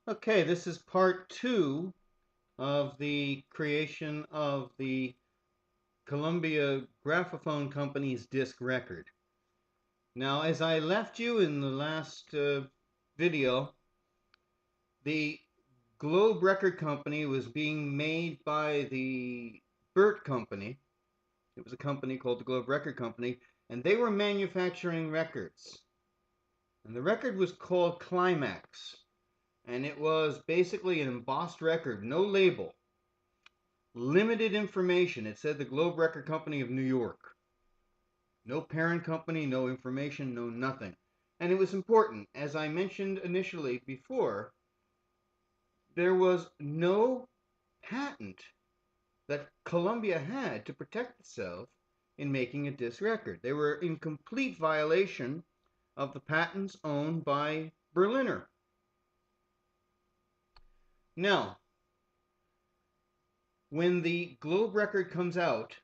Okay, this is part two of the creation of the Columbia Graphophone Company's disc record. Now, as I left you in the last video, the Globe Record Company was being made by the Burt Company. It was a company called the Globe Record Company, and they were manufacturing records. And the record was called Climax, and it was basically an embossed record, no label. Limited information. It said the Globe Record Company of New York. No parent company, no information, no nothing. And it was important. As I mentioned initially before, there was no patent that Columbia had to protect itself in making a disc record. They were in complete violation of the patents owned by Berliner. Now, when the Globe record comes out,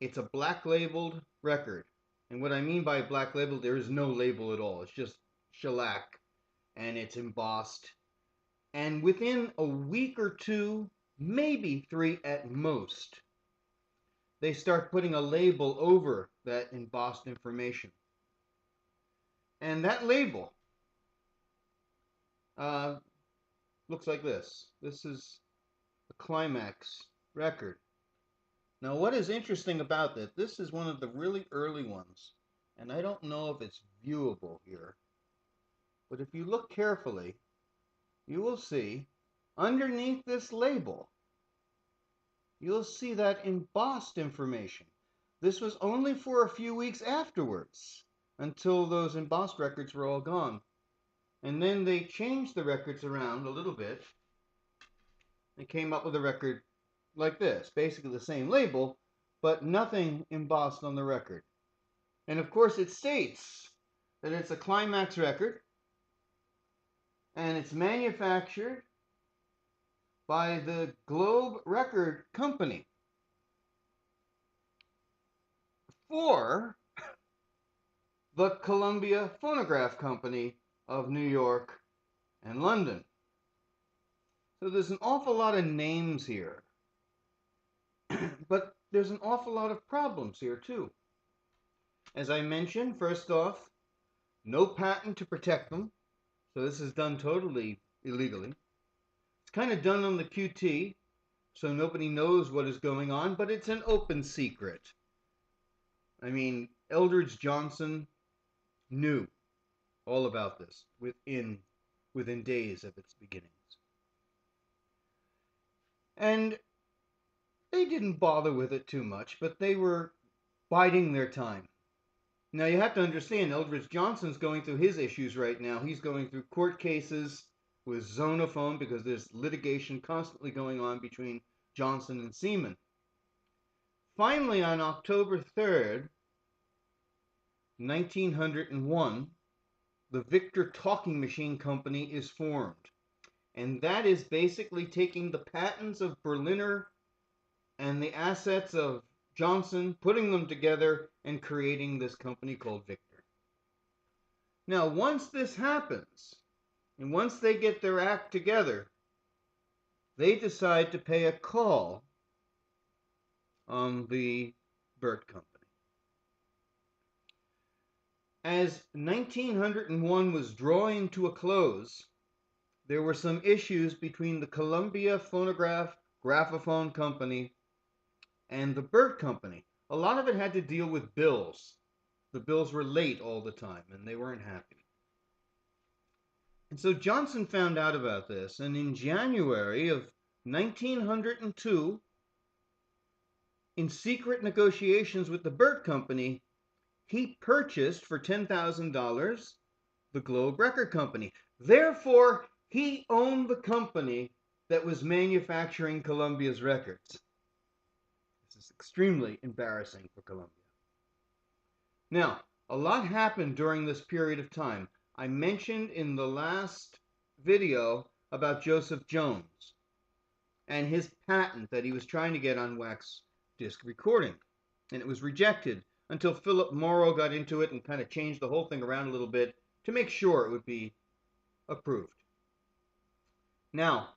it's a black labeled record. And what I mean by black label, there is no label at all. It's just shellac and it's embossed. And within a week or two, maybe three at most, they start putting a label over that embossed information. And that label uh, looks like this. This is the Climax record. Now, what is interesting about this is one of the really early ones. And I don't know if it's viewable here. But if you look carefully, you will see underneath this label, you'll see that embossed information. This was only for a few weeks afterwards until those embossed records were all gone. And then they changed the records around a little bit and came up with a record like this, basically the same label, but nothing embossed on the record. And of course, it states that it's a Climax record and it's manufactured by the Globe Record Company for the Columbia Phonograph Company of New York and London. So there's an awful lot of names here, but there's an awful lot of problems here too. As I mentioned, first off, no patent to protect them, so this is done totally illegally. It's kind of done on the QT, so nobody knows what is going on, but it's an open secret. I mean, Eldridge Johnson knew all about this within days of its beginnings. And they didn't bother with it too much, but they were biding their time. Now you have to understand, Eldridge Johnson's going through his issues right now. He's going through court cases with Zonophone because there's litigation constantly going on between Johnson and Seaman. Finally, on October 3rd, 1901, the Victor Talking Machine Company is formed. And that is basically taking the patents of Berliner and the assets of Johnson, putting them together and creating this company called Victor. Now, once this happens, and once they get their act together, they decide to pay a call on the Burt Company. As 1901 was drawing to a close, there were some issues between the Columbia Phonograph Graphophone Company and the Burt Company. A lot of it had to deal with bills. The bills were late all the time, and they weren't happy. And so Johnson found out about this, and in January of 1902, in secret negotiations with the Burt Company, he purchased for $10,000 the Globe Record Company. Therefore, he owned the company that was manufacturing Columbia's records. This is extremely embarrassing for Columbia. Now, a lot happened during this period of time. I mentioned in the last video about Joseph Jones and his patent that he was trying to get on wax disc recording, and it was rejected until Philip Morrow got into it and kind of changed the whole thing around a little bit to make sure it would be approved. Now,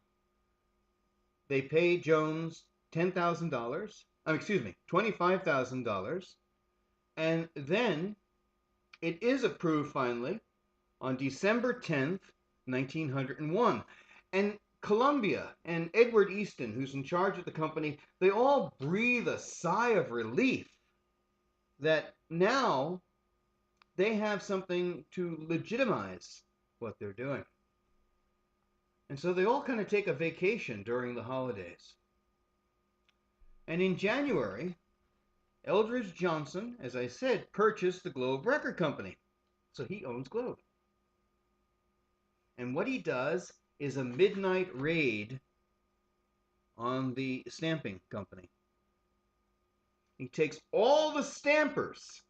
they pay Jones $10,000, excuse me, $25,000, and then it is approved finally on December 10th, 1901. And Columbia and Edward Easton, who's in charge of the company, they all breathe a sigh of relief that now they have something to legitimize what they're doing. And so they all kind of take a vacation during the holidays. And in January, Eldridge Johnson, as I said, purchased the Globe Record Company. So he owns Globe. And what he does is a midnight raid on the stamping company. He takes all the stampers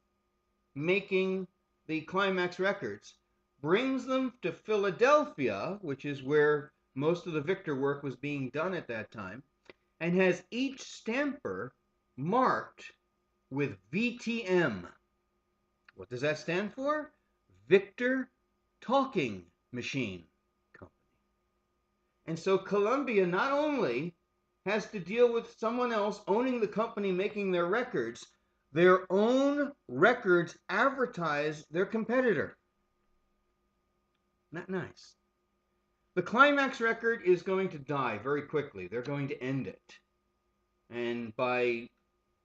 making the Climax records, brings them to Philadelphia, which is where most of the Victor work was being done at that time, and has each stamper marked with VTM. What does that stand for? Victor Talking Machine Company. And so Columbia not only has to deal with someone else owning the company making their records, their own records advertise their competitor. Not nice. The Climax record is going to die very quickly. They're going to end it. And by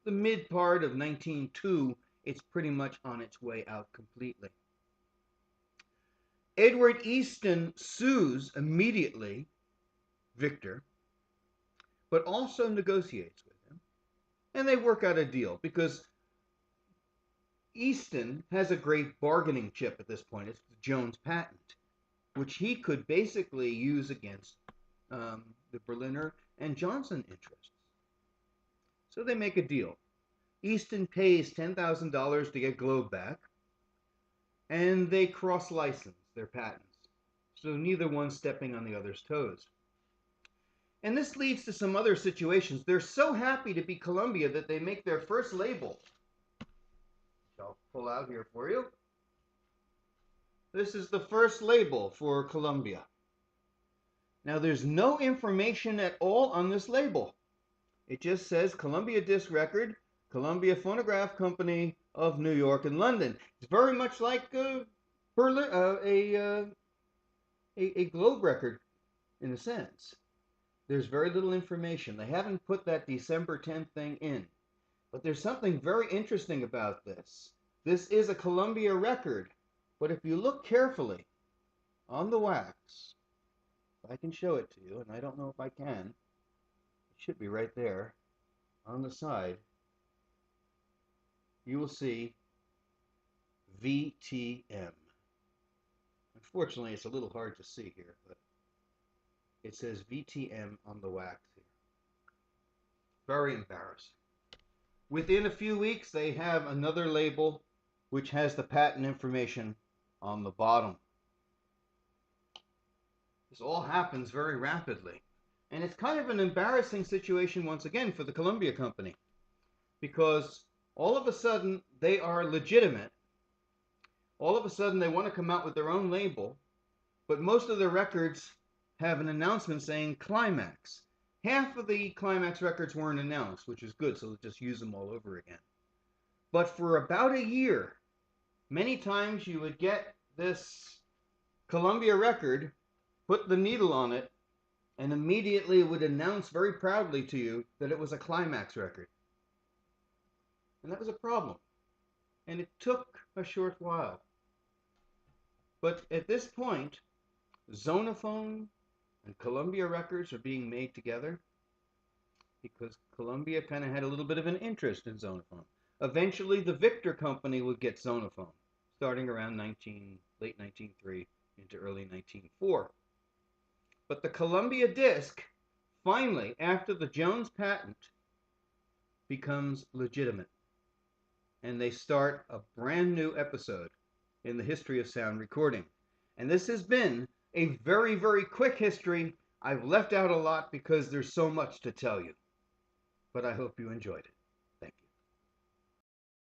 the mid part of 1902, it's pretty much on its way out completely. Edward Easton sues immediately Victor, but also negotiates with him. And they work out a deal because Easton has a great bargaining chip at this point. It's the Jones patent, which he could basically use against the Berliner and Johnson interests. So they make a deal. Easton pays $10,000 to get Globe back, and they cross-license their patents. So neither one's stepping on the other's toes. And this leads to some other situations. They're so happy to be Columbia that they make their first label. I'll pull out here for you. This is the first label for Columbia. Now there's no information at all on this label. It just says Columbia Disc Record, Columbia Phonograph Company of New York and London. It's very much like a Globe record in a sense. There's very little information. They haven't put that December 10th thing in. But there's something very interesting about this. This is a Columbia record, but if you look carefully on the wax, I can show it to you, and I don't know if I can. It should be right there on the side. You will see VTM. Unfortunately, it's a little hard to see here, but it says VTM on the wax here. Very embarrassing. Within a few weeks, they have another label which has the patent information on the bottom. This all happens very rapidly. And it's kind of an embarrassing situation once again for the Columbia Company, because all of a sudden they are legitimate. All of a sudden they want to come out with their own label, but most of their records have an announcement saying Climax. Half of the Climax records weren't announced, which is good, so they'll just use them all over again. But for about a year, many times you would get this Columbia record, put the needle on it, and immediately it would announce very proudly to you that it was a Climax record. And that was a problem. And it took a short while. But at this point, Zonophone and Columbia records are being made together because Columbia kind of had a little bit of an interest in Zonophone. Eventually, the Victor Company would get Zonophone, starting around late 1903 into early 1904. But the Columbia disc, finally, after the Jones patent, becomes legitimate. And they start a brand new episode in the history of sound recording. And this has been a very, very quick history. I've left out a lot because there's so much to tell you. But I hope you enjoyed it.